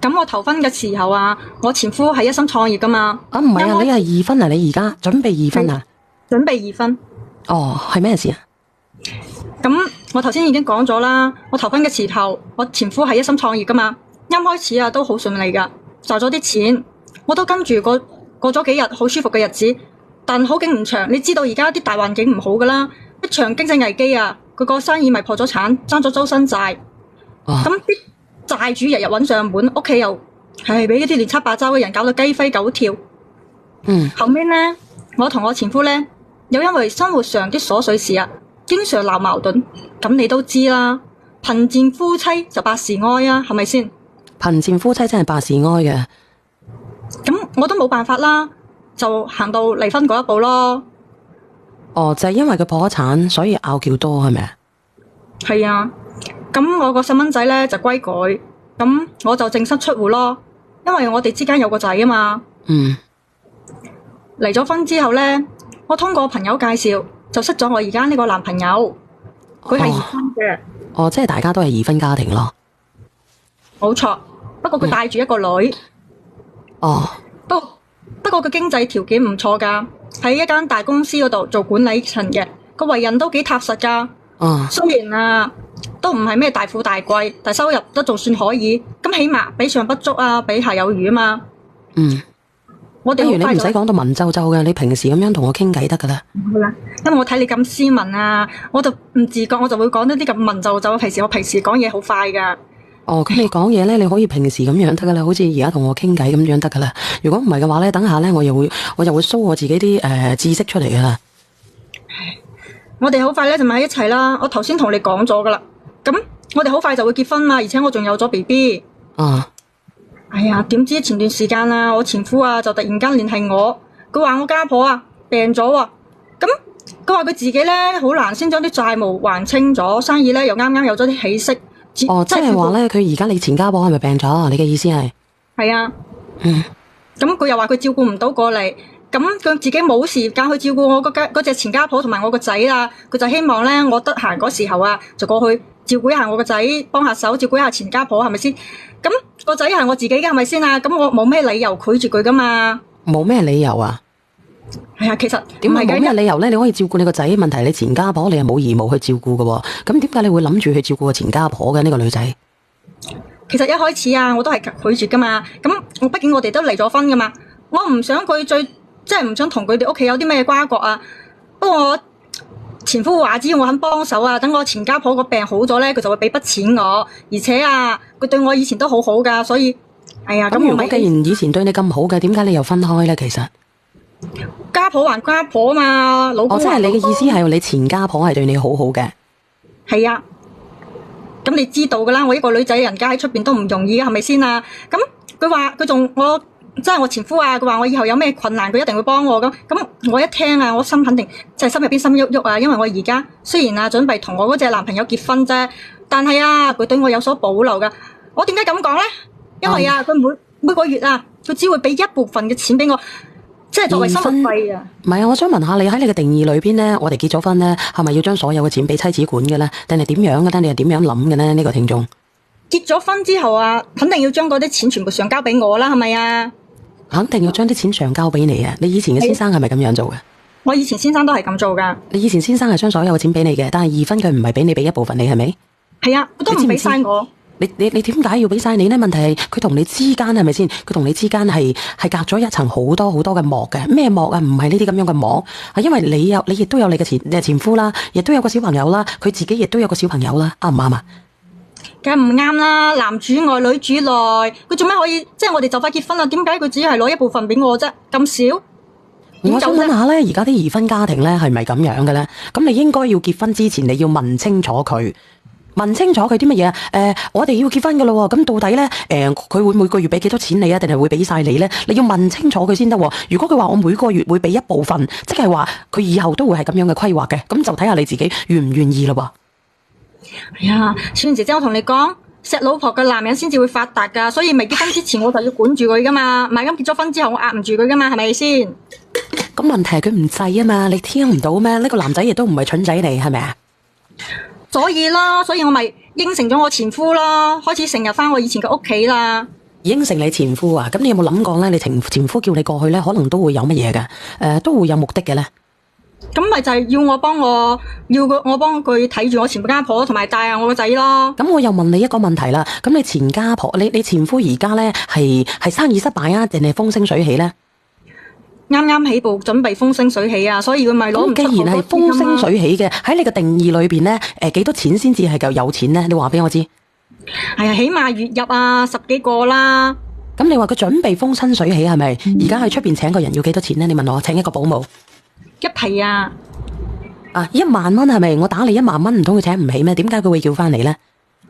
咁我頭婚嘅時候啊，我前夫係一心創業噶嘛。啊，唔係啊，你係二婚啊？你而家準備二婚啊？準備二婚。哦，係咩事啊？咁我頭先已經講咗啦，我頭婚嘅時候，我前夫係一心創業噶嘛。啱開始啊，都好順利噶，賺咗啲錢，我都跟住過咗幾日好舒服嘅日子。但好景唔長，你知道而家啲大環境唔好噶啦，一場經濟危機啊，佢個生意咪破咗產，爭咗周身債。咁啲債主日日揾上門，屋企又係俾一啲亂七八糟嘅人搞到雞飛狗跳。後尾呢，我同我前夫呢，又因為生活上啲瑣碎事啊，經常鬧矛盾。咁你都知啦，貧賤夫妻就百事哀啊，係咪先？貧賤夫妻真係百事哀嘅。咁我都冇辦法啦，就行到離婚嗰一步咯。哦，就係因為佢破咗產，所以拗撬多係咪啊？係啊。咁我個細蚊仔咧就歸佢，咁我就正式出戶咯。因為我哋之間有個仔啊嘛。離咗婚之後咧，我通過朋友介紹就識咗我而家呢個男朋友，佢係二婚嘅。哦，即係大家都係二婚家庭咯。冇錯，不過佢帶住一個女。不過佢經濟條件唔錯噶，喺一間大公司嗰度做管理層嘅，個為人都幾踏實噶。雖然啊，都唔係咩大富大貴，但收入都仲算可以。咁起碼比上不足啊，比下有餘啊嘛。我哋不如你唔使講到文縐縐嘅，你平時咁樣同我傾偈得噶啦。好啦，因為我睇你咁斯文啊，我就唔自覺我就會講一啲咁文縐縐。我平時講嘢好快噶。咁你講嘢咧，你可以平時咁樣得噶啦，好似而家同我傾偈咁樣得噶啦。如果唔係嘅話咧，等下咧我就會 show 我自己啲知識出嚟噶啦。我哋好快咧就埋一齊啦。我頭先同你講咗噶啦。咁我哋好快就會結婚嘛，而且我仲有咗 BB。哎呀，點知前段時間啊，我前夫啊就突然間聯繫我，佢話我家婆啊病咗喎。咁佢話佢自己咧好難先將啲債務還清咗，生意咧又啱啱有咗啲起色。即係話咧，佢而家你前家婆係咪病咗？你嘅意思係？係啊。咁佢又話佢照顧唔到過嚟，咁佢自己冇時間去照顧我嗰隻前家婆同埋我個仔啦。佢就希望咧，我得閒嗰時候啊，就過去照顧一下我個仔，幫下手照顧一下前家婆，係咪先？咁個仔係我自己嘅，係咪先啊？咁我冇咩理由拒絕佢噶嘛？冇咩理由啊？係啊，其實點係冇咩理由咧？你可以照顧你個仔，問題你前家婆你係冇義務去照顧嘅。咁點解你會諗住去照顧個前家婆嘅呢個女仔？其實一開始啊，我都係拒絕噶嘛。咁我畢竟我哋都離咗婚噶嘛，我唔想佢即係唔想同佢哋屋企有啲咩瓜葛啊。不過我前夫話只要我肯幫手啊，等我前家婆個病好咗咧，佢就會俾筆錢我。而且啊，佢對我以前都好好噶，所以哎呀，咁如果既然以前對你咁好嘅，點解你又分開咧？其實家婆還家婆嘛，老公。即係你嘅意思係你前家婆係對你好好嘅？係啊。咁你知道噶啦，我一個女仔人家喺出邊都唔容易，係咪先啊？咁佢話佢仲即係我前夫啊，佢話我以後有咩困難，佢一定會幫我。咁我一聽啊，我心肯定即係心入邊心喐喐啊，因為我而家雖然啊準備同我嗰隻男朋友結婚啫，但係啊佢對我有所保留噶。我點解咁講咧？因為啊佢每個月啊，佢只會俾一部分嘅錢俾我。即係作為生活費啊！唔係啊，我想問下你喺你嘅定義裏邊咧，我哋結咗婚咧，係咪要將所有嘅錢俾妻子管嘅咧？定係點樣嘅咧？你係點樣諗嘅咧？呢個聽眾結咗婚之後啊，肯定要將嗰啲錢全部上交俾我啦，係咪啊？肯定要將啲錢上交俾你啊！你以前嘅先生係咪咁樣做嘅？我以前先生都係咁做噶。你以前先生係將所有嘅錢俾你嘅，但係二婚佢唔係俾你俾一部分你係咪？係啊，都唔俾晒我。你點解要俾晒你呢？問題係佢同你之間係咪先？佢同你之間係隔咗一層好多好多嘅膜嘅。咩膜啊？唔係呢啲咁樣嘅膜，係因為你亦都有你嘅前夫啦，亦都有個小朋友啦，佢自己亦都有個小朋友啦，啱唔啱啊？梗係唔啱啦！男主外女主內，佢做咩可以？即係我哋就快結婚啦，點解佢只係攞一部分俾我啫？咁少？我想問下咧，而家啲二婚家庭咧係咪咁樣嘅咧？咁你應該要結婚之前，你要問清楚佢。問清楚佢啲乜嘢啊？我哋要結婚噶咯，咁到底咧，佢會每個月俾幾多錢你啊？定係會俾晒你咧？你要問清楚佢先得。如果佢話我每個月會俾一部分，即係話佢以後都會係咁樣嘅規劃嘅，咁就睇下你自己願唔願意咯。係啊，小圓姐姐，我同你講，錫老婆嘅男人先至會發達噶，所以未結婚之前我就要管住佢噶嘛，唔係咁結咗婚之後我壓唔住佢噶嘛，係咪先？咁問題係佢唔制啊嘛，你聽唔到咩？呢個男仔亦都唔係蠢仔嚟，係咪啊？所以我咪應承咗我前夫咯，開始成日返我以前嘅屋企啦。應承你前夫啊？咁你有冇諗過咧？你前夫叫你過去咧，可能都會有乜嘢嘅？都會有目的嘅咧。咁咪就係要我幫佢睇住我前家婆同埋帶下我個仔咯。咁我又問你一個問題啦。咁你前家婆，你前夫而家咧係生意失敗啊，定係風生水起咧？啱啱起步，準備風生水起啊，所以佢咪攞唔出好多資金。既然係風生水起嘅，喺你嘅定義裏邊咧，幾多錢先至係夠有錢咧？你話俾我知。係啊，起碼月入啊10幾個啦。咁你話佢準備風生水起係咪？而家喺出邊請個人要幾多錢咧？你問我請一個保姆一皮啊，1萬蚊係咪？我打你1萬蚊，唔通佢請唔起咩？點解佢會叫翻嚟咧？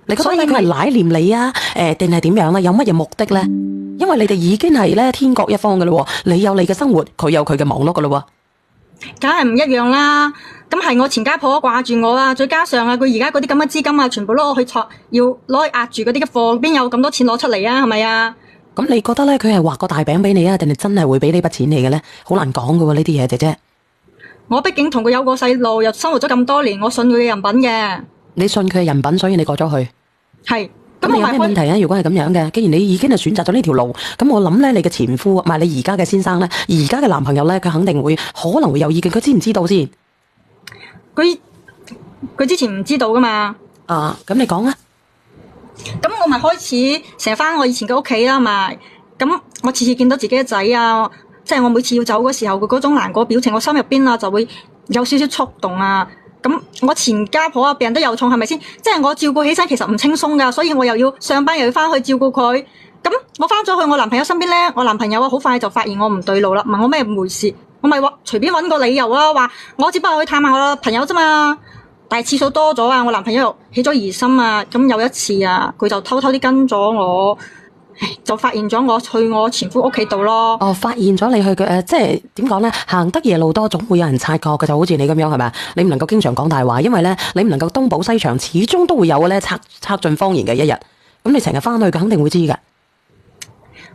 你覺得佢係奶念你啊？定係點樣咧？有乜嘢目的咧？因為你哋已經係咧天各一方噶啦，你有你嘅生活，佢有佢嘅忙碌噶啦。梗係唔一樣啦。咁係我前家婆掛住我啊，再加上啊，佢而家嗰啲咁嘅資金啊，全部攞去要攞去壓住嗰啲嘅貨，邊有咁多錢攞出嚟啊？係咪啊？咁你覺得咧，佢係畫個大餅俾你啊，定係真係會俾呢筆錢你嘅咧？好難講噶呢啲嘢，姐姐。我畢竟同佢有個細路，又生活咗咁多年，我信佢嘅人品嘅。你信佢嘅人品，所以你過咗去。係。咁你有咩問題啊？如果係咁樣嘅，既然你已經係選擇咗呢條路，咁我諗咧，你嘅前夫唔係你而家嘅先生咧，而家嘅男朋友咧，佢肯定可能會有意見，佢知唔知道先？佢之前唔知道噶嘛。咁你講啊。咁我咪開始成日翻我以前嘅屋企啦，咪咁我次次見到自己嘅仔啊，即係我每次要走嗰時候，佢嗰種難過表情，我心入邊啊就會有少少觸動啊。咁我前家婆啊病得又重，係咪先？即係我照顧起身其實唔輕鬆噶，所以我又要上班又要翻去照顧佢。咁我翻咗去我男朋友身邊咧，我男朋友啊好快就發現我唔對路啦，問我咩回事，我咪話隨便搵個理由啊，話我只不過去探下我朋友啫嘛。但係次數多咗啊，我男朋友又起咗疑心啊。咁有一次啊，佢就偷偷啲跟咗我。就發現咗我去我前夫屋企度咯。發現咗你去嘅即係點講咧？行得夜路多，總會有人察覺嘅，就好似你咁樣係咪？你唔能夠經常講大話，因為咧你唔能夠東補西長，始終都會有咧測盡謊言嘅一日。咁你成日翻去，佢肯定會知㗎。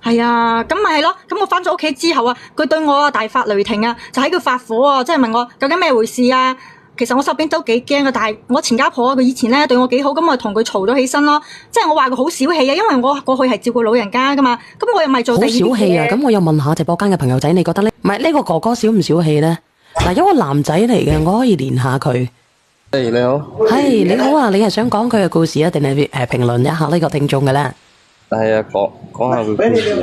係啊，咁咪係咯。咁我翻咗屋企之後啊，佢對我啊大發雷霆啊，就喺佢發火啊，即係問我究竟咩回事啊？其實我身邊都幾驚嘅，但係我前家婆啊，佢以前咧對我幾好，咁我同佢嘈咗起身咯。即係我話佢好小氣啊，因為我過去係照顧老人家噶嘛，咁我又咪做第二啲嘢。好小氣啊！咁我又問下直播間嘅朋友仔，你覺得咧？唔係呢個哥哥小唔小氣咧？嗱，有個男仔嚟嘅，我可以連下佢。你好。係你好啊！你係想講佢嘅故事啊，定係評論一下呢個聽眾嘅咧？係啊，講下佢故事。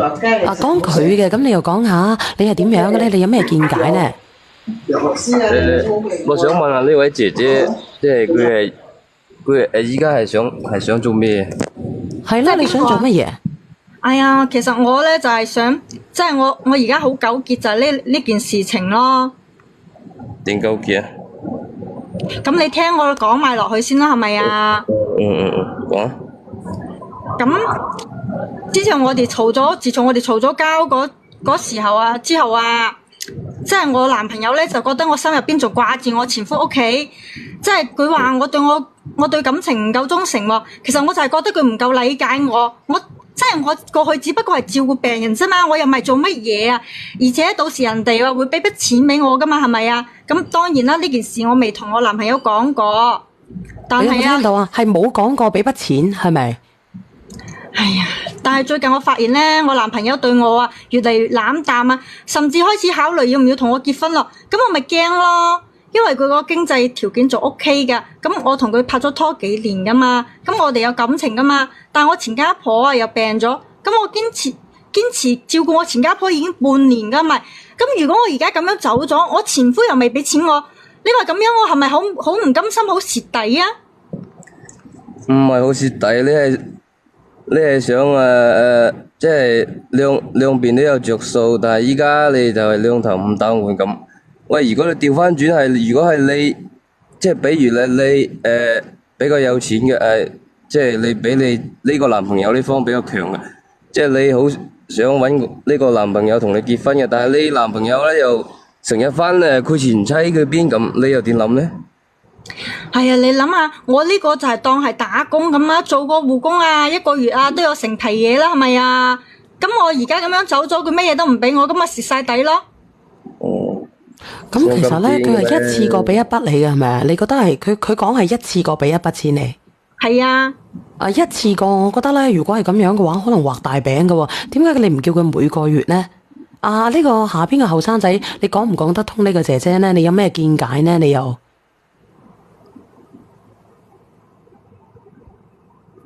講佢嘅，咁你又講下你係點樣嘅咧？你有咩見解咧？我想問下呢位姐姐，即係佢依家係想做咩？係啦，你想做乜嘢？哎呀，其實我咧就係想，即係我而家好糾結就係呢件事情咯。點糾結啊？咁你聽我講埋落去先啦，係咪啊？講。咁之前我哋嘈咗，自從我哋嘈咗交嗰時候啊，之後啊。即係我男朋友咧，就覺得我心入邊仲掛住我前夫屋企，即係佢話我對感情唔夠忠誠喎。其實我就係覺得佢唔夠理解我，即係我過去只不過係照顧病人啫嘛，我又唔係做乜嘢啊。而且到時人哋話會俾筆錢俾我噶嘛，係咪啊？咁當然啦，呢件事我未同我男朋友講過，但係啊，你有冇聽到啊？係冇講過俾筆錢，係咪？哎呀！但係最近我發現咧，我男朋友對我啊越嚟越冷淡啊，甚至開始考慮要唔要同我結婚咯。咁我咪驚咯，因為佢個經濟條件仲 OK 噶。咁我同佢拍咗拖幾年噶嘛，咁我哋有感情噶嘛。但係我前家婆啊又病咗，咁我堅持照顧我前家婆已經半年噶咪。咁如果我而家咁樣走咗，我前夫又未俾錢我，你話咁樣我係咪好唔甘心，好蝕底啊？唔係好蝕底，你係想即係兩邊都有着數，但係依家你就係兩頭唔打換咁。喂，如果你調翻轉係，如果係你，即係比如你比較有錢嘅即係你比你呢個男朋友呢方比較強嘅，即係你好想搵呢個男朋友同你結婚嘅，但係你男朋友咧又成日翻佢前妻嗰邊咁，你又點諗咧？係啊，你諗下，我呢個就係當係打工咁啊，做個護工啊，一個月啊都有成皮嘢啦，係咪啊？咁我而家咁樣走咗，佢乜嘢都唔俾我，咁咪蝕晒底咯。哦，咁其實咧，佢係一次過俾一筆你嘅，係咪啊？你覺得係佢講係一次過俾一筆錢你？係啊，一次過，我覺得咧，如果係咁樣嘅話，可能畫大餅嘅喎。點解你唔叫佢每個月咧？呢個下邊嘅後生仔，你講唔講得通呢個姐姐咧？你有咩見解咧？你又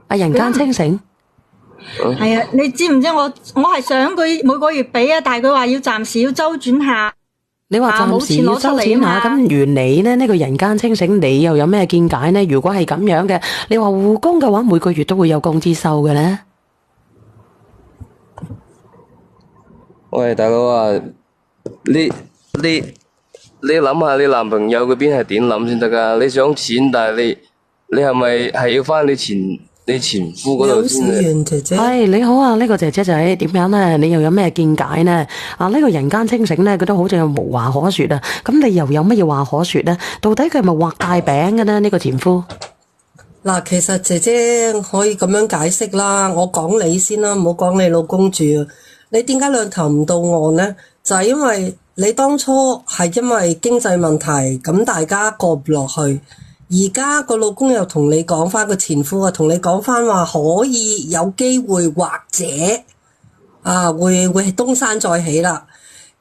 人間清醒。係啊，你知唔知我係想佢每個月俾啊，但係佢話要暫時要周轉下。你話暫時要周轉下，咁原你咧呢個人間清醒，你又有咩見解咧？如果係咁樣嘅，你話護工嘅話，每個月都會有工資收嘅咧？喂，大佬啊，你諗下你男朋友嗰邊係點諗先得噶？你想錢，但係你係咪係要翻你前夫嗰度先？姐姐，你好啊，呢個姐姐仔點樣咧？你又有咩見解呢？呢個人間清醒咧，佢都好似無話可說啊！咁你又有乜嘢話可說咧？到底佢係咪畫大餅嘅咧？呢個前夫嗱，其實姐姐可以咁樣解釋啦，我講你先啦，唔好講你老公住。你點解兩頭唔到岸呢？就係因為你當初係因為經濟問題，咁大家過唔落去。而家個老公又同你講翻，個前夫啊同你講翻話可以有機會或者會係東山再起啦。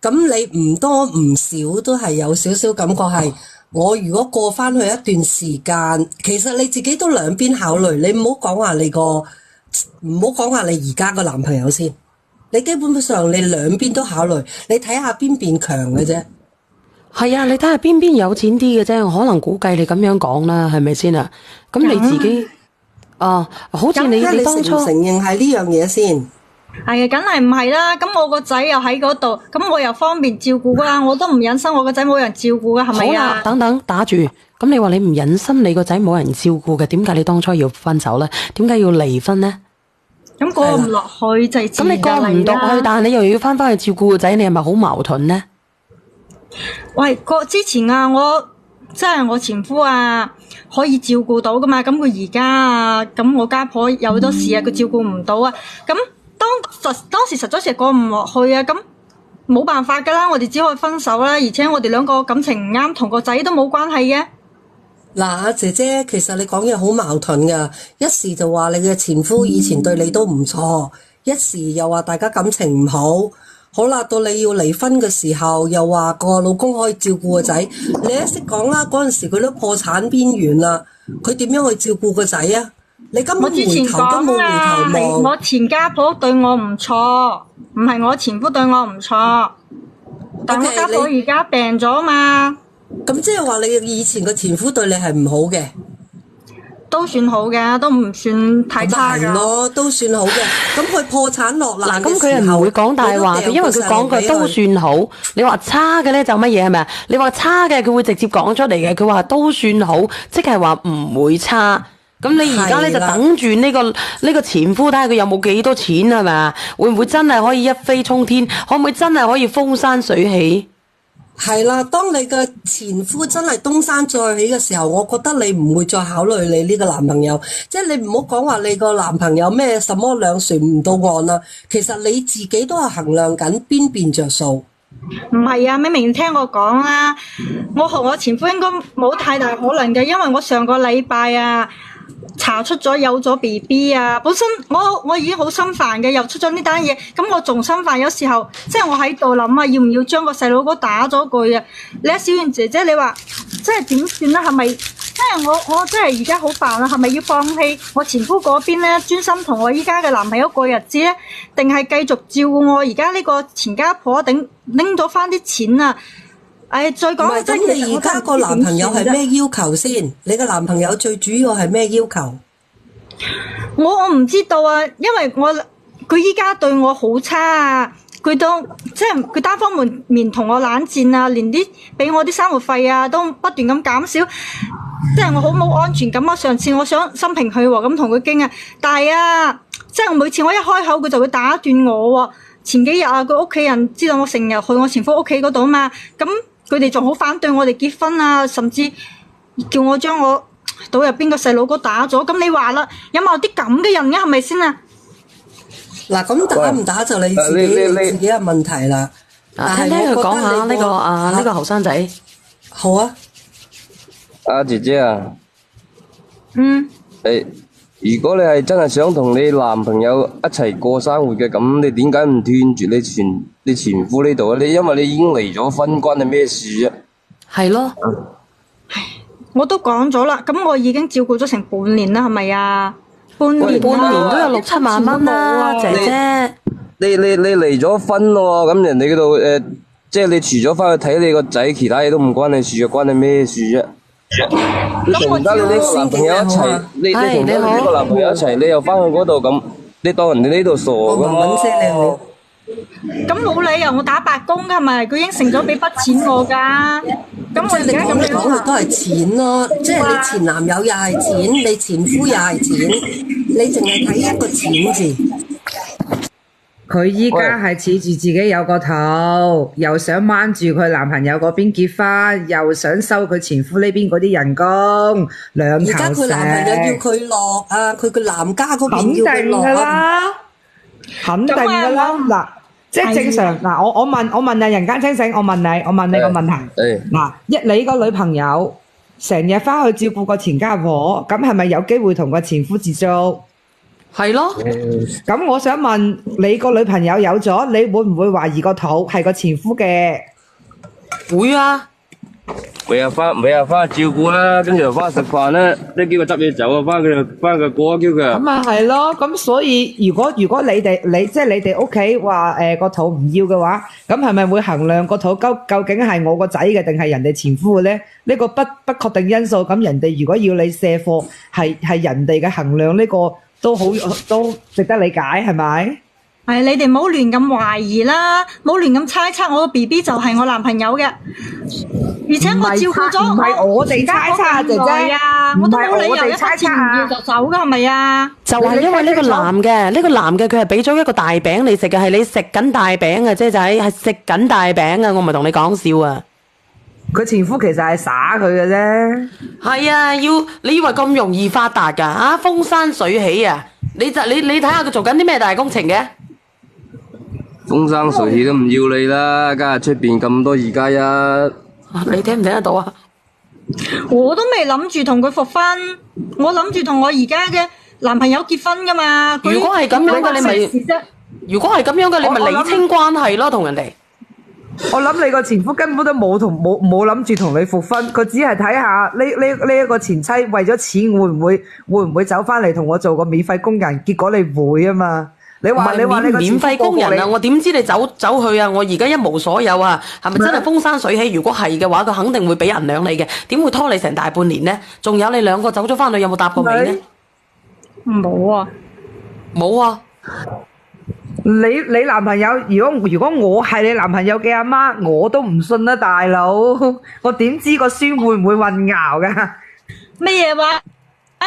咁你唔多唔少都係有少少感覺係，我如果過翻去一段時間，其實你自己都兩邊考慮。你唔好講話唔好講話你而家個男朋友先，你基本上你兩邊都考慮，你睇下邊邊強嘅啫。係啊，你睇下邊邊有錢啲嘅啫，我可能估計你咁樣講啦，係咪先啊？咁你自己好似你當初承唔承認係呢樣嘢先？係啊，梗係唔係啦。咁我個仔又喺嗰度，咁我又方便照顧啦。我都唔忍心我個仔冇人照顧啊，係咪啊？好啦，等等打住。咁你話你唔忍心你個仔冇人照顧嘅，點解你當初要分手咧？點解要離婚咧？咁過唔落去就係自然咁你過唔到去，但係你又要翻去照顧個仔，你係咪好矛盾咧？喂，之前啊，即係我前夫啊，可以照顧到噶嘛？咁佢而家啊，咁我家婆有好多事啊，佢照顧唔到啊。咁當時實在係過唔落去啊，咁冇辦法噶啦，我哋只可以分手啦。而且我哋兩個感情唔啱，同個仔都冇關係嘅。嗱，姐姐，其實你講嘢好矛盾噶，一時就話你嘅前夫以前對你都唔錯，一時又話大家感情唔好。好啦，到你要離婚嘅時候，又話個老公可以照顧個仔，你一識講啦。嗰陣時佢都破產邊緣啦，佢點樣去照顧個仔啊？你根本回頭都冇回頭望。我前家婆對我唔錯，唔係我前夫對我唔錯，但我家婆而家病咗嘛。咁即係話你以前個前夫對你係唔好嘅？都算好嘅，都唔算太差㗎。係咯，都算好嘅。咁佢破產落難嘅時候，嗱，咁佢係唔會講大話嘅，因為佢講句都算好。你話差嘅咧就乜嘢係咪啊？你話差嘅佢會直接講出嚟嘅，佢話都算好，即係話唔會差。咁你而家咧就等住呢個前夫睇下佢有冇幾多錢係咪啊？會唔會真係可以一飛沖天？可唔可以真係可以風生水起？係啦，當你嘅前夫真係東山再起嘅時候，我覺得你唔會再考慮你呢個男朋友，即係你唔好講話你個男朋友咩什麼兩船唔到岸啦。其實你自己都係衡量緊邊邊着數。唔係啊，明明聽我講啦，我同我前夫應該冇太大可能嘅，因為我上個禮拜啊查出咗有咗 BB 啊，本身我已經好心煩嘅，又出咗呢單嘢，咁我仲心煩。有時候即係我喺度諗啊，要唔要將個細佬哥打咗佢啊？你阿小燕姐姐，你話即係點算咧？係咪即係我真係而家好煩啊？係咪要放棄我前夫嗰邊咧，專心同我依家嘅男朋友過日子咧？定係繼續照顧我而家呢個前家婆，頂拎咗翻啲錢啊？再講即係你而家個男朋友係咩要求先？你個男朋友最主要係咩要求？我唔知道啊，因為佢依家對我好差啊，佢都即係佢單方面同我冷戰啊，連俾我啲生活費啊都不斷咁減少，即係我好冇安全感啊！上次我想心平氣和咁同佢傾啊，但係啊，即係每次我一開口佢就會打斷我喎。前幾日啊，佢屋企人知道我成日去我前夫屋企嗰度啊嘛，咁佢哋仲好反對我哋結婚啊，甚至叫我將我島入邊個細佬哥打咗。咁你話啦，有冇啲咁嘅人嘅係咪先啊？嗱，咁打唔打就你自己嘅問題啦。聽聽佢講下呢個後生仔。好啊。姐姐啊。如果你係真係想同你男朋友一齊過生活嘅，咁你點解唔斷絕你前夫呢度啊？因為你已經離咗婚，關你咩事啊？係咯，我都講咗啦，咁我已經照顧咗成半年啦，係咪啊？半年半年都有6-7萬蚊啦，姐姐。你離咗婚喎，咁人哋嗰度即係你除咗翻去睇你個仔，其他嘢都唔關你事啊，關你咩事啫？你同得你呢個男朋友一齊，你同得你呢個男朋友一齊，你又翻去嗰度咁，你當人哋呢度傻噶嘛？咁冇理由我打白工噶，係咪？佢應承咗俾筆錢我噶，咁我而即係你講嚟家咁樣講去都係錢咯，即係你前男友又係錢，你前夫又係錢，你淨係睇一個錢字。佢依家係恃住自己有個肚，又想掹住佢男朋友嗰邊結婚，又想收佢前夫呢邊嗰啲人工，兩而家頭佢男朋友要食。佢落啊，佢個男家嗰肯邊要佢定落啊。噶啦，肯定噶啦。嗱，即係正常。嗱，我問啊，人間清醒，我問你個問題。嗱，你個女朋友成日翻去照顧個前家婆，咁係咪有機會同個前夫接觸？係咯，咁我想問你個女朋友有咗，你會唔會懷疑個肚係個前夫嘅？會啊，每日翻去照顧啦，跟住又翻去食飯啦，即係叫佢執嘢走啊，翻佢過叫佢。咁咪係咯，咁所以如果你哋屋企話個肚唔要嘅話，咁係咪會衡量個肚究竟係我個仔嘅定係人哋前夫嘅咧？呢個不確定因素，咁人哋如果要你卸貨，係人哋嘅衡量，呢個都值得理解，係咪？係你哋唔好亂咁懷疑啦，唔好亂咁猜測我個 BB 就係我男朋友嘅，而且我照顧咗唔係我哋猜測啊，姐姐啊，我都冇理由一猜測筆錢唔要就走噶，係咪啊？就係因為呢個男嘅佢係俾咗一個大餅你食嘅，係你食緊大餅啊，姐仔係食緊大餅啊，我唔係同你講笑啊。佢前夫其實係耍佢嘅啫。係啊，你以為咁容易發達㗎？啊，風生水起啊！你睇下佢做緊啲咩大工程嘅？風生水起都唔要你啦，家下出邊咁多2+1。你聽唔聽得到啊？我都未諗住同佢復婚，我諗住同我而家嘅男朋友結婚噶嘛。如果係咁樣嘅，你咪如果係咁樣嘅，你咪理清關係咯，同人哋。我諗你個前夫根本都冇諗住同你復婚，佢只係睇下呢一個前妻為咗錢會唔會走翻嚟同我做個免費工人？結果你會啊嘛？你話你個免費工人啊？我點知你走去啊？我而家一無所有啊，係咪真係風生水起？如果係嘅話，佢肯定會俾人兩你嘅，點會拖你成大半年呢？仲有你兩個走咗翻去，有冇搭過尾呢？冇啊，冇啊！你男朋友，如果我係你男朋友嘅阿媽，我都唔信啦，大佬，我點知個孫會唔會混淆噶？咩嘢話？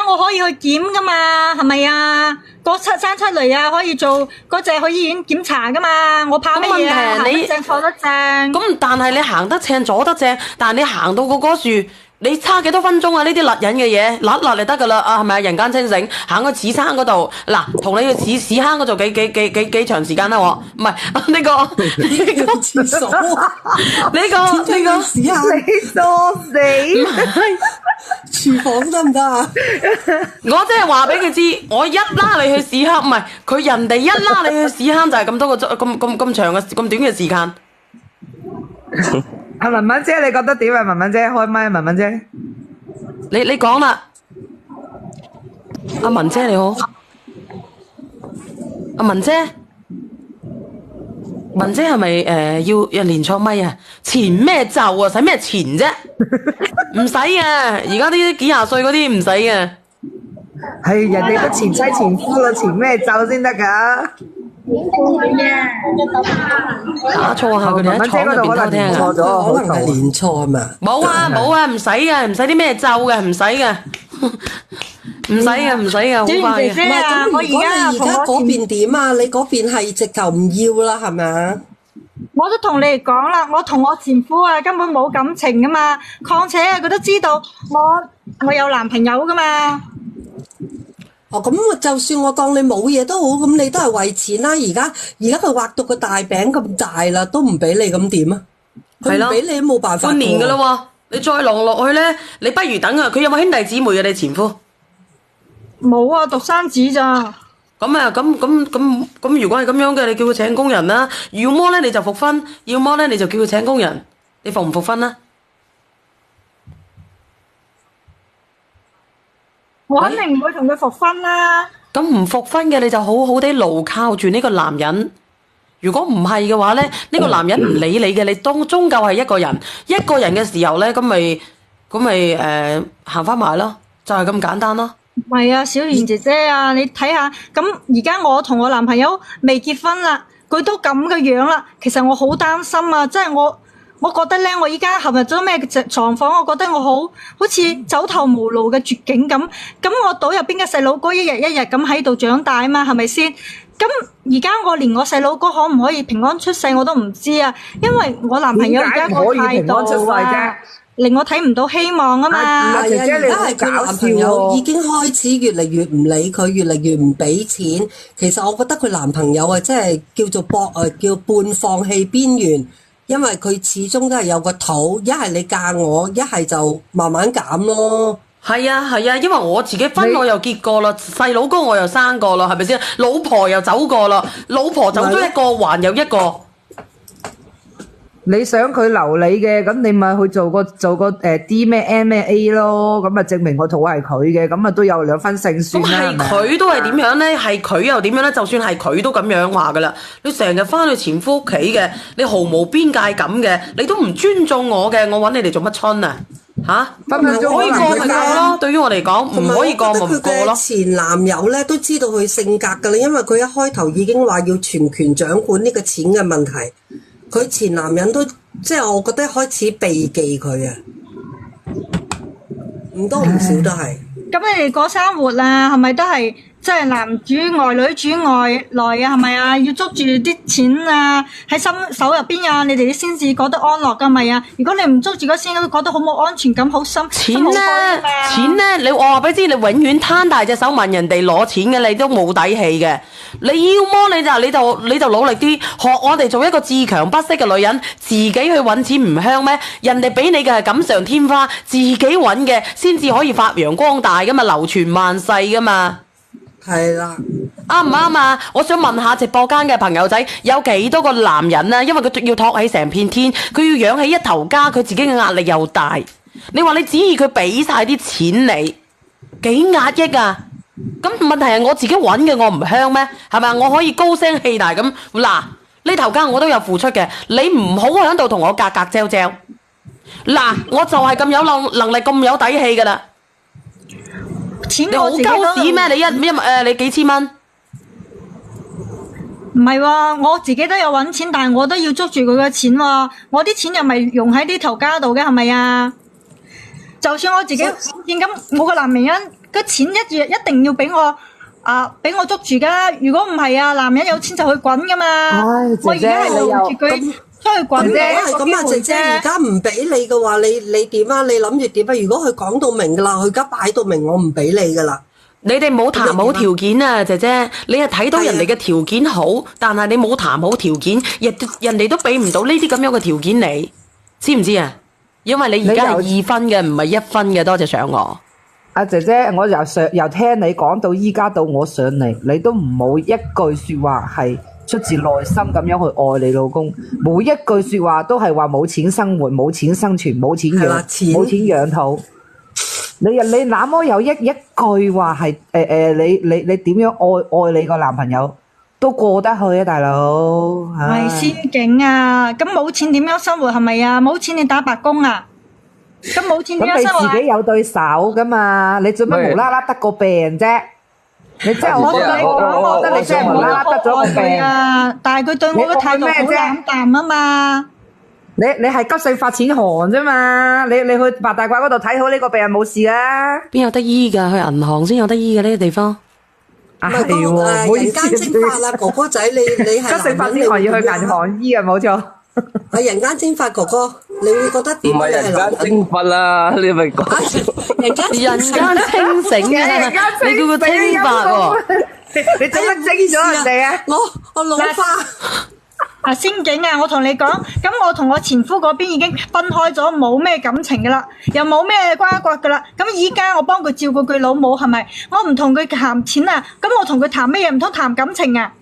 我可以去檢噶嘛，係咪啊？生出嚟啊，可以做嗰隻去醫院檢查噶嘛？我怕乜嘢啊？行得正坐得正。咁但係你行得正坐得正，但係你行到個棵樹，你差幾多分鐘啊？呢啲勒人嘅嘢，勒就得噶啦，啊係咪啊？人間清醒，行去屎坑嗰度，嗱，同你去屎坑嗰度幾長時間啦？我唔係呢個廁所啊，呢個屎坑，你多死！廚房得唔得啊？我真係話俾佢知，我一拉你去屎坑，唔係佢人哋一拉你去屎坑就係咁多個咁長嘅咁短嘅時間。阿文文姐，你覺得點啊？文文姐開麥，文文姐，你講啦，阿文姐你好，阿文姐。文姐係咪要連錯咪啊？前咩咒啊？使咩前啫？唔使啊！而家啲幾廿歲嗰啲唔使嘅。係人哋都前妻前夫啦，前咩咒先得噶？打錯下佢哋喺廠入邊偷聽啊！可能係連錯係嘛？冇啊，唔使嘅，唔使啲咩咒嘅，唔使嘅，唔使嘅，好快嘅。唔係咁，如果你而家嗰邊點啊？你嗰邊係直頭唔要啦，係咪啊？我都同你哋講啦，我同我前夫啊根本冇感情噶嘛，況且啊佢都知道我有男朋友噶嘛。哦，咁就算我當你冇嘢都好，咁你都係為錢啦。而家佢畫到個大餅咁大啦，都唔俾你咁點啊？佢唔俾你都冇辦法。半年噶啦，你再落去咧，你不如等啊！佢有冇兄弟姊妹啊？你前夫冇啊，獨生子咋？咁啊，咁，如果係咁樣嘅，你叫佢請工人啦。要麼咧你就復婚，要麼咧你就叫佢請工人。你復唔復婚啊？我肯定唔會同佢復婚啦。咁唔復婚嘅你就好好地牢靠住呢個男人。如果唔係嘅話咧，呢個男人唔理你嘅，你終究係一個人。一個人嘅時候咧，咁咪行翻埋咯，就係咁簡單咯。唔係啊，小圓姐姐啊，你睇下，咁而家我同我男朋友未結婚啦，佢都咁嘅樣啦，其實我好擔心啊，即係我覺得咧，我依家陷入咗咩狀況？我覺得我好似走投無路嘅絕境咁。咁我肚入邊嘅細佬哥一日一日咁喺度長大啊嘛，係咪先？咁而家我連我細佬哥可唔可以平安出世我都唔知啊，因為我男朋友而家個態度啊，令我睇唔到希望啊嘛。係啊，而家係佢男朋友已經開始越嚟越唔理佢，越嚟越唔俾錢。其實我覺得佢男朋友啊，即係叫做叫半放棄邊緣，因為佢始終都係有個肚，一係你嫁我，一係就慢慢減咯。係啊，因為我自己婚我又結過啦，細佬哥我又生過啦，係咪先？老婆又走過啦，老婆走咗一個，還有一個。你想佢留你嘅，咁你咪去做個D 咩 M 咩 A 咯，咁啊證明個肚係佢嘅，咁啊都有兩分勝算啦。咁係佢都係點樣咧？係佢又點樣咧？就算係佢都咁樣話噶啦，你成日翻去前夫屋企嘅，你毫無邊界感嘅，你都唔尊重我嘅，我揾你哋做乜春啊？嚇，分分鐘可以過咪過咯？對於我嚟講，唔可以過咪唔過咯。前男友咧都知道佢性格噶啦，因為佢一開頭已經話要全權掌管呢個錢嘅問題。佢前男人都即係我覺得開始避忌佢啊，唔多唔少都係。咁你哋過生活啊，係咪都係即係男主外女主外來啊？係咪啊？要捉住啲錢啊喺手入邊啊，你哋先至覺得安樂噶咪啊？如果你唔捉住嗰錢，會覺得好冇安全感，好心錢咧，我話俾你知，你永遠攤大隻手問人哋攞錢嘅，你都冇底氣嘅。你要麼你就努力啲，學我哋做一個自強不息嘅女人，自己去揾錢唔香咩？人哋俾你嘅係錦上添花，自己揾嘅先至可以發揚光大噶嘛，流傳萬世噶嘛。係啦，啱唔啱啊？我想問下直播間嘅朋友仔，有幾多個男人啊？因為佢要托起成片天，佢要養起一頭家，佢自己嘅壓力又大。你話你指意佢俾晒啲錢你，幾壓抑啊？咁問題係我自己揾嘅，我唔香咩？係咪？我可以高聲氣大咁嗱，呢頭家我都有付出嘅，你唔好喺度同我格格嚼嚼。嗱，我就係咁有能力咁有底氣噶啦。錢你好鳩屎咩？你幾千蚊？唔係喎，我自己都有揾錢，但係我都要捉住佢嘅錢喎。我啲錢又咪用喺呢頭家度嘅，係咪啊？就算我自己揾錢咁，我個男人個錢一定要俾我捉住噶。如果唔係啊，男人有錢就去滾噶嘛。我而家係留住佢出去滾啫。咁啊，姐姐而家唔俾你嘅話，你點啊？你諗住點啊？如果佢講到明噶啦，佢而家擺到明，我唔俾你噶啦。你哋冇談好條件啊，姐姐，你係睇到人哋嘅條件好，但係你冇談好條件，人哋都俾唔到呢啲咁樣嘅條件你，知唔知啊？因為你而家係2分嘅，唔係1分嘅，多謝上我。阿姐姐，我由聽你講到依家到我上嚟，你都唔冇一句說話係出自內心咁樣去愛你老公，每一句說話都係話冇錢生活、冇錢生存、冇錢養、冇錢養肚。你那麼有一句話係你點樣愛你個男朋友都過得去啊，大佬。係仙境啊！咁冇錢點樣生活係咪啊？冇錢你打白工啊？咁冇錢點樣生活？咁你自己有對手噶嘛？你做乜無啦啦得個病啫？你真係我覺得你真係無啦啦得咗個病啊！但係佢對我嘅態度好冷淡啊嘛。你係急性發錢寒啫嘛？你去八大褂嗰度睇好呢個病冇事啊？邊有得醫㗎？去銀行先有得醫嘅呢個地方。係喎，人間蒸發啦，哥哥仔，你係急性發錢寒要去銀行醫啊，冇錯。係人間蒸發，哥哥，你會覺得點？唔係人間蒸發啦，你咪講人間清醒啊！你叫佢清白喎，你做乜蒸咗人哋啊？我老花。啊，仙境啊，我同你講，咁我同我前夫嗰邊已經分開咗，冇咩感情噶啦，又冇咩瓜葛噶啦。咁依家我幫佢照顧佢老母，係咪？我唔同佢談錢啊，咁我同佢談咩嘢？唔通談感情啊？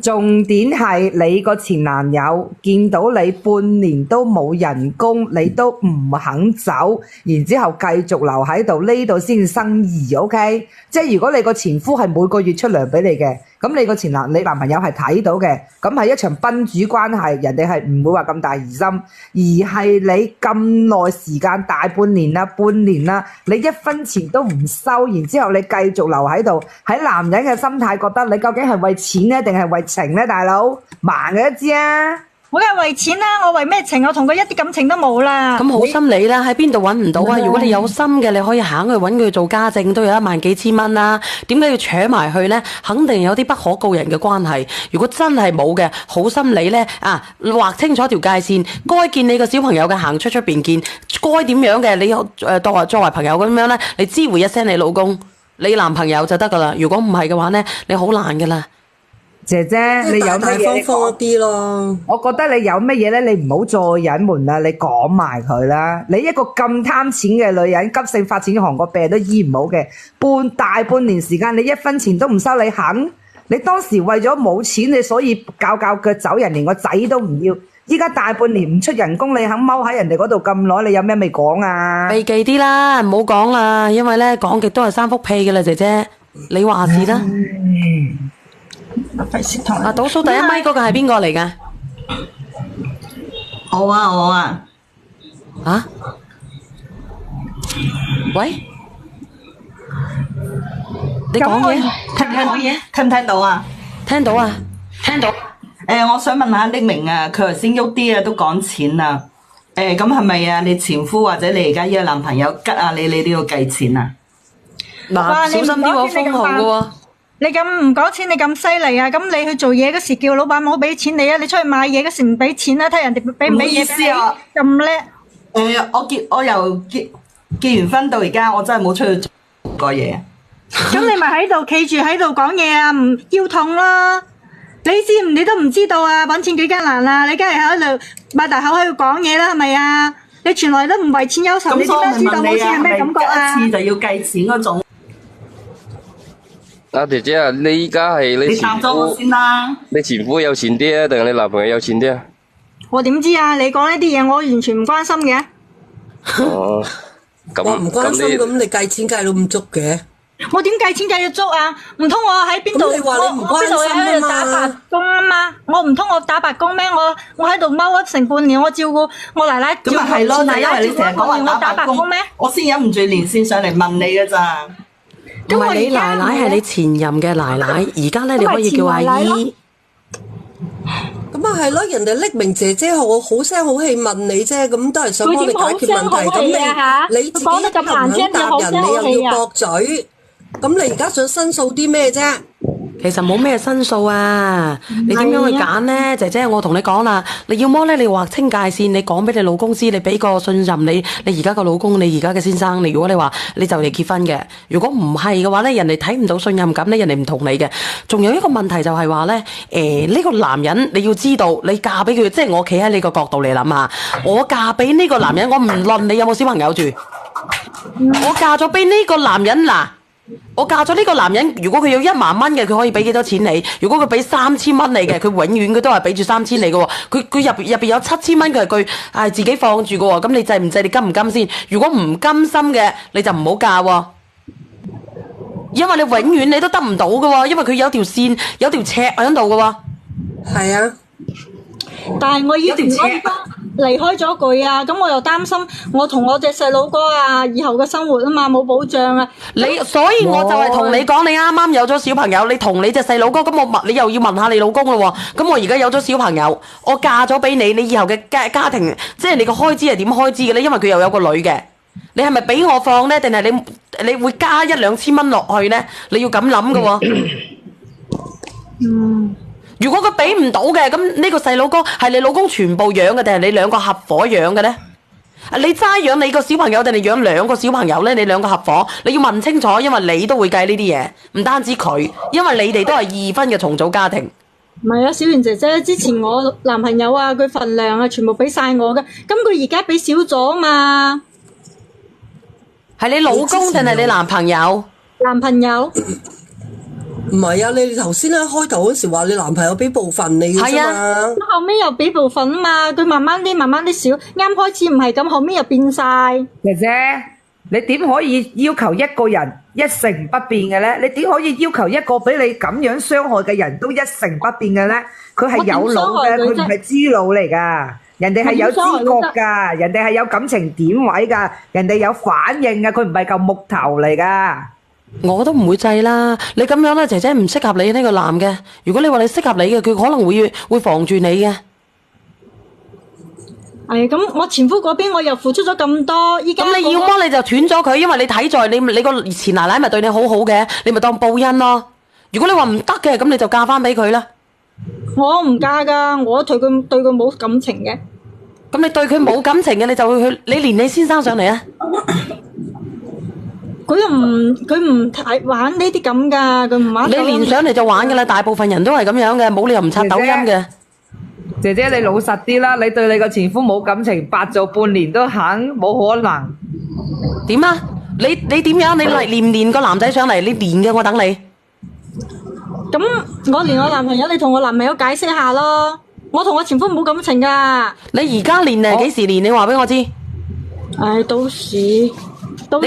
重點係你個前男友見到你半年都冇人工，你都唔肯走，然之後繼續留喺度，呢度先生疑，OK？即係如果你個前夫係每個月出糧俾你嘅，咁你你男朋友係睇到嘅，咁係一場賓主關係，人哋係唔會話咁大疑心，而係你咁耐時間大半年啦，你一分錢都唔收，然之後你繼續留喺度，喺男人嘅心態覺得你究竟係為錢呢定係為情呢？大佬盲嘅都知啊！我梗係為錢啦，我為咩情？我同佢一啲感情都冇啦。咁好心理啦，喺邊度揾唔到啊？如果你有心嘅，你可以行去揾佢做家政，都有1萬幾千蚊啦。點解要扯埋去呢？肯定有啲不可告人嘅關係。如果真係冇嘅，好心理呢，劃清楚條界線，該見你個小朋友嘅行出邊見，該點樣嘅你作為朋友咁樣呢，你知會一聲你老公、你男朋友就得噶啦。如果唔係嘅話呢，你好難噶啦。姐姐，你有乜嘢？方一啲咯。我覺得你有乜嘢咧，你唔好再隱瞞啦，你講埋佢啦。你一個咁貪錢嘅女人，急性發展寒個病都醫唔好嘅，大半年時間你一分錢都唔收，你肯？你當時為咗冇錢，你所以搞腳走人，連個仔都唔要。依家大半年唔出人工，你肯踎喺人哋嗰度咁耐，你有咩未講啊？避忌啲啦，唔好講啦，因為咧講極都係三幅屁嘅啦，姐姐，你話事啦。倒數第一咪嗰個係邊個嚟㗎？我啊。啊？喂？你講嘢？聽唔聽到啊？聽到啊。聽到。我想問下匿名啊，佢頭先喐啲啊，都講錢啊。咁係咪啊？你前夫或者你而家呢個男朋友吉啊你都要計錢啊？嗱，小心啲喎，封號㗎喎。你咁唔講錢，你咁犀利啊！咁你去做嘢嗰時叫老闆唔好俾錢你啊！你出去買嘢嗰時唔俾錢啊！睇人哋俾唔俾嘢俾你咁叻。我由結完婚到而家，我真係冇出去做過嘢。咁你咪喺度企住喺度講嘢啊！唔腰痛啦！你都唔知道啊！揾錢幾艱難啊！你梗係喺度擘大口喺度講嘢啦，係咪啊？你從來都唔為錢憂愁，你點解知道冇錢係咩感覺啊？一次就要計錢嗰種。姐姐啊，你依家係你前答咗我先啦。你前夫有錢啲啊，定係你男朋友有錢啲啊？我點知啊？你講呢啲嘢，我完全唔關心嘅。哦，我唔關心，咁你計錢計到咁足嘅？我點計錢計到足啊？唔通我喺邊度？咁你話你唔關心啊嘛？我喺度打白工啊嘛？我唔通我打白工咩？我喺度踎咗成半年，我照顧我奶奶。咁咪係咯，但係因為你成日講話打白工咩？我先忍唔住連線上嚟問你㗎咋。唔係你奶奶係你前任嘅奶奶，而家咧你可以叫阿姨。咁啊係咯，人哋匿名姐姐我好聲好氣問你啫，咁都係想幫你解決問題。咁你自己又唔肯答人，你又要駁嘴，咁你而家想申訴啲咩啫？其實冇咩申訴啊，你點樣去揀呢？姐姐，我同你講啦，你要麼咧，你劃清界線，你講俾你老公知，你俾個信任你而家個老公，你而家嘅先生，如果你話你就嚟結婚嘅，如果唔係嘅話咧，人哋睇唔到信任感咧，人哋唔同你嘅。仲有一個問題就係話咧，呢個男人你要知道，你嫁俾佢，即係我企喺你個角度嚟諗下，我嫁俾呢個男人，我唔論你有冇小朋友住，我嫁咗俾呢個男人嗱。我嫁咗呢個男人，如果佢有1萬蚊嘅，佢可以俾幾多錢你？如果佢俾3000蚊你嘅，佢永遠佢都係俾住3000你嘅喎。佢入邊有7000蚊，佢係佢自己放住嘅喎。咁你制唔制？你甘唔甘先？如果唔甘心嘅，你就唔好嫁喎。因為你永遠你都得唔到嘅喎，因為佢有條線有條尺喺度嘅喎。係啊。但係我依條離開咗佢啊，咁我又擔心我同我隻細佬哥啊以後嘅生活啊嘛，冇保障啊。所以我就係同你講，你啱啱有咗小朋友，你同你隻細佬哥，咁你又要問下你老公咯喎。咁我而家有咗小朋友，我嫁咗俾你，你以後嘅家庭，即係你個開支係點開支嘅咧？因為佢又有個女嘅，你係咪俾我放咧？定係你會加1-2千蚊落去咧？你要咁諗嘅喎。如果佢俾唔到嘅，咁呢個細佬哥係你老公全部養嘅，定係你兩個合夥養嘅呢？你齋養你個小朋友，定係養2個小朋友呢？你兩個合夥，你要問清楚，因為你都會計呢啲嘢，唔單止佢，因為你哋都係2婚嘅重組家庭。唔係啊，小圓姐姐，之前我男朋友啊，佢份量啊，全部俾晒我嘅，咁佢而家俾少咗啊嘛。係你老公定係你男朋友？男朋友唔係啊，你頭先咧開頭嗰時話你男朋友俾部分你嘅啫係嘛。咁後尾又俾部分啊嘛，佢慢慢啲少，啱開始唔係咁，後尾又變晒。姐姐，你點可以要求一個人一成不變嘅咧？你點可以要求一個俾你咁樣傷害嘅人都一成不變嘅咧？佢係有腦嘅，佢唔係豬腦嚟噶。人哋係有知覺噶，人哋係有感情點位噶，人哋有反應噶，佢唔係嚿木頭嚟噶。我都唔會制啦。你咁樣咧，姐姐唔適合你呢個男嘅。如果你話你適合你嘅，佢可能會防住你嘅。係咁，我前夫嗰邊我又付出咗咁多，依家咁你要麼你就斷咗佢，因為你睇在你個前奶奶咪對你好好嘅，你咪當報恩咯。如果你話唔得嘅，咁你就嫁翻俾佢啦。我唔嫁噶，我對佢冇感情嘅。咁你對佢冇感情嘅，你就會去你連你先生上嚟啊？佢唔睇玩呢啲咁噶，佢唔玩。你連上嚟就玩噶啦，大部分人都係咁樣嘅，冇理由唔刷抖音嘅。姐姐你老實啲啦，你對你個前夫冇感情，白做半年都肯，冇可能。點啊？你點樣？你嚟連唔連個男仔上嚟？你連嘅，我等你。咁我連我男朋友，你同我男朋友解釋下咯。我同我前夫冇感情噶。你而家連誒幾時連？你話俾我知。唉，到時你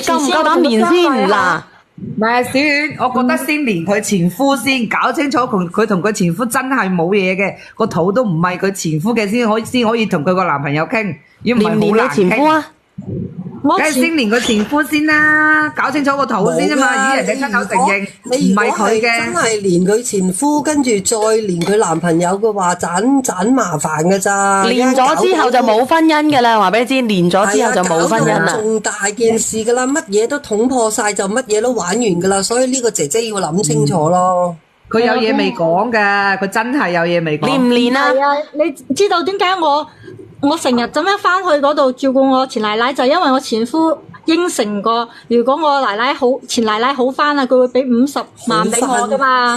夠唔夠膽連先嗱？唔係小丸，我覺得先連佢前夫先，搞清楚佢同佢前夫真係冇嘢嘅，個肚都唔係佢前夫嘅，先可以同佢個男朋友傾，如果唔係好難連你前夫傾。啊？梗係先連個前夫先啦，搞清楚個肚先啊嘛，而人哋親口承認唔係佢真嘅。係連佢前夫，跟住再連佢男朋友嘅話，盞麻煩㗎咋。連咗之後就冇婚姻噶啦，話俾你知，連咗之後就冇婚姻啦。係啊，搞到仲大件事㗎啦，乜嘢都捅破晒，就乜嘢都玩完㗎啦，所以呢個姐姐要諗清楚咯。佢有嘢未講㗎，佢真係有嘢未講。連唔連啊？係啊，你知道點解我成日咁樣翻去嗰度照顧我前奶奶，就因為我前夫應承過，如果我前奶奶好翻啊，佢會俾50萬俾我噶嘛。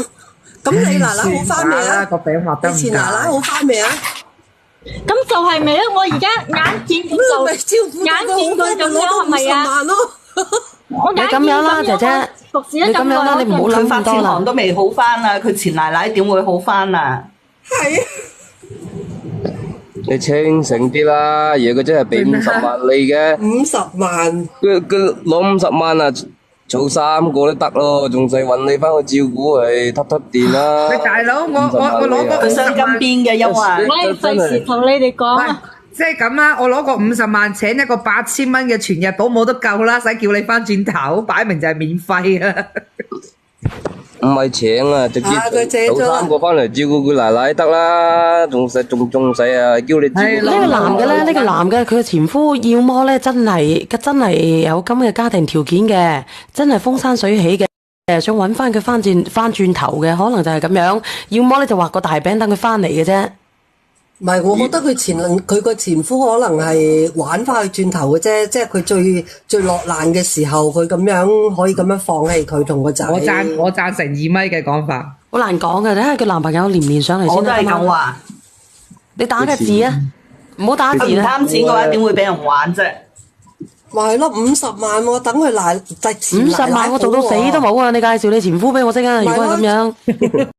咁你奶奶好翻未啊？個餅畫得唔你前奶奶好翻未啊？咁就係咪啊？我而家眼見佢咁咪照顧眼見佢咁樣係咪啊？萬咯。我你咁樣啦，姐姐，服侍咗咁你咁樣啦，耐，你唔好諗佢發錢咁多啦行。都未好翻啊！佢前奶奶點會好翻啊？係啊。你清醒啲啦，如果佢真係俾50萬你嘅， 50萬。佢攞50萬啊，做3個都得咯，仲使揾你翻去照顧佢，揼電啦。喂大佬，我攞個佢傷金邊嘅，因為我費事同你哋講啊。即係咁啦，我攞個50萬請一個8000蚊嘅全日保姆都夠啦，使叫你翻轉頭，擺明就係免費啊！唔係請啊，直接佢借咗做3個翻嚟照顧佢奶奶得啦，仲使啊，叫你照顧。呢個男嘅咧，呢個男嘅佢嘅前夫，要麼咧真係有咁嘅家庭條件嘅，真係風生水起嘅，想揾翻佢翻轉頭嘅，可能就係咁樣；要麼咧就畫個大餅等佢翻嚟嘅啫。唔係，我覺得佢個前夫可能係玩翻佢轉頭嘅啫，即係佢最落難嘅時候，佢咁樣可以咁樣放棄佢同個仔。我贊成2米嘅講法。好難講嘅，睇下佢男朋友連唔連上嚟先我都係得嘛。咁話。你打個字啊，唔好打字佢唔啦。貪錢嘅話，點會俾人玩啫？咪係咯，50萬喎，等佢前奶奶50萬我做到死都冇啊！你介紹你前夫俾我識啊！如果係咁樣。